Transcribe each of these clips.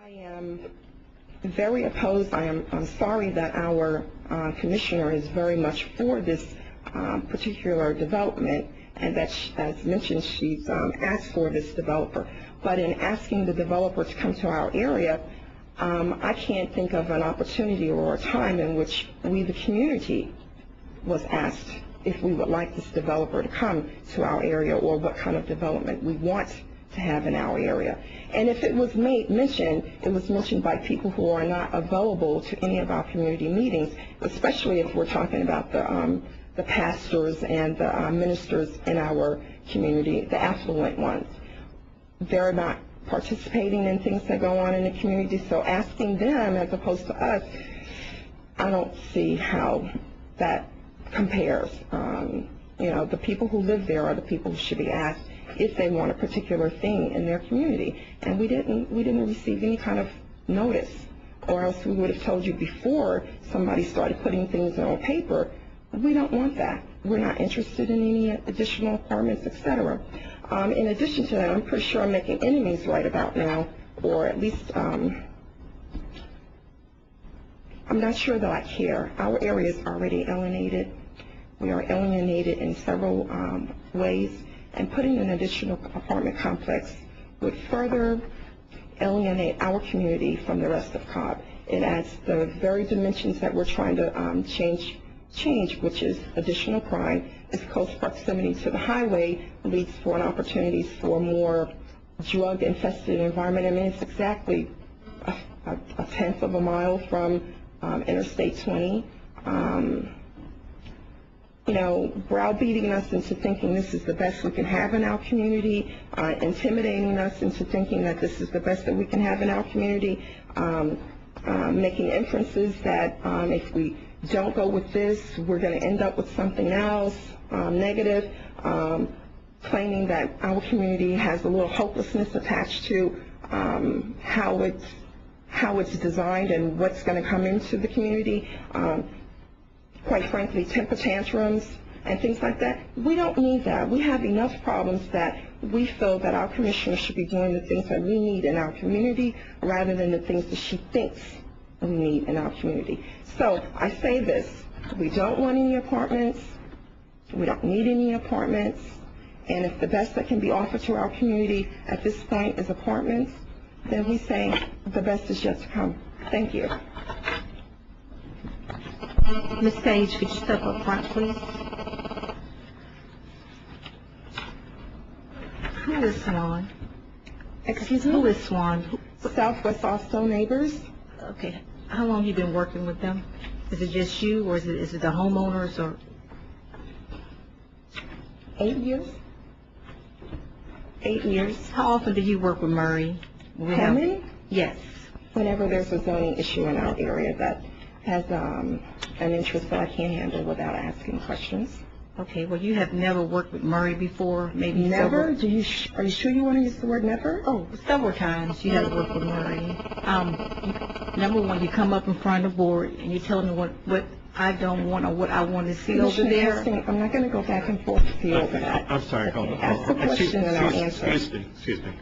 I am very opposed. I'm sorry that our commissioner is very much for this particular development, and that, as mentioned, she's asked for this developer. But in asking the developer to come to our area, I can't think of an opportunity or a time in which we, the community, was asked if we would like this developer to come to our area or what kind of development we want to have in our area. And if it was mentioned, it was mentioned by people who are not available to any of our community meetings, especially if we're talking about the pastors and the ministers in our community, the affluent ones. They're not participating in things that go on in the community, so asking them as opposed to us, I don't see how that compares. You know, the people who live there are the people who should be asked if they want a particular thing in their community. And we didn't receive any kind of notice, or else we would have told you before somebody started putting things on paper. We don't want that. We're not interested in any additional apartments, etc. In addition to that, I'm pretty sure I'm making enemies right about now, or at least I'm not sure that I care. Our area is already alienated. We are alienated in several ways, and putting an additional apartment complex would further alienate our community from the rest of Cobb. It adds the very dimensions that we're trying to change, which is additional crime. Its close proximity to the highway leads for an opportunities for more drug-infested environment. I mean, it's exactly a tenth of a mile from Interstate 20. You know, browbeating us into thinking this is the best we can have in our community, intimidating us into thinking that this is the best that we can have in our community, making inferences that if we don't go with this, we're going to end up with something else negative, claiming that our community has a little hopelessness attached to how it's designed and what's going to come into the community. Quite frankly, temper tantrums and things like that. We don't need that. We have enough problems that we feel that our commissioner should be doing the things that we need in our community rather than the things that she thinks we need in our community. So I say this, we don't want any apartments, we don't need any apartments, and if the best that can be offered to our community at this point is apartments, then we say the best is yet to come. Thank you. Ms. Page, could you step up front, please? Who is Swan? Excuse me? Who is Swan? Southwest Austin neighbors. Okay. How long have you been working with them? Is it just you, or is it the homeowners, or? 8 years. 8 years. How often do you work with Murray? Coleman? Yes. Whenever there's a zoning issue in our area that has an interest that I can't handle without asking questions. Okay, well, you have never worked with Murray before, maybe never? Are you sure you want to use the word never? Oh, several times you have worked with Murray. Number one, you come up in front of the board and you tell me what I don't want or what I want to see over there. I'm not going to go back and forth with you over that. I'm sorry, okay. Ask the question and I'll answer. Excuse me.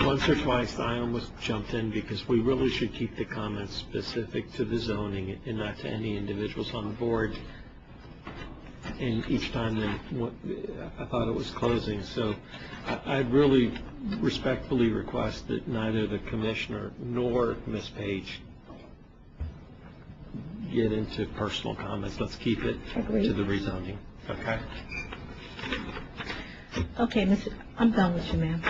Once or twice I almost jumped in because we really should keep the comments specific to the zoning and not to any individuals on the board. And each time I thought it was closing. So I really respectfully request that neither the commissioner nor Ms. Page get into personal comments. Let's keep it to the rezoning. Okay? Okay, I'm done with you, ma'am.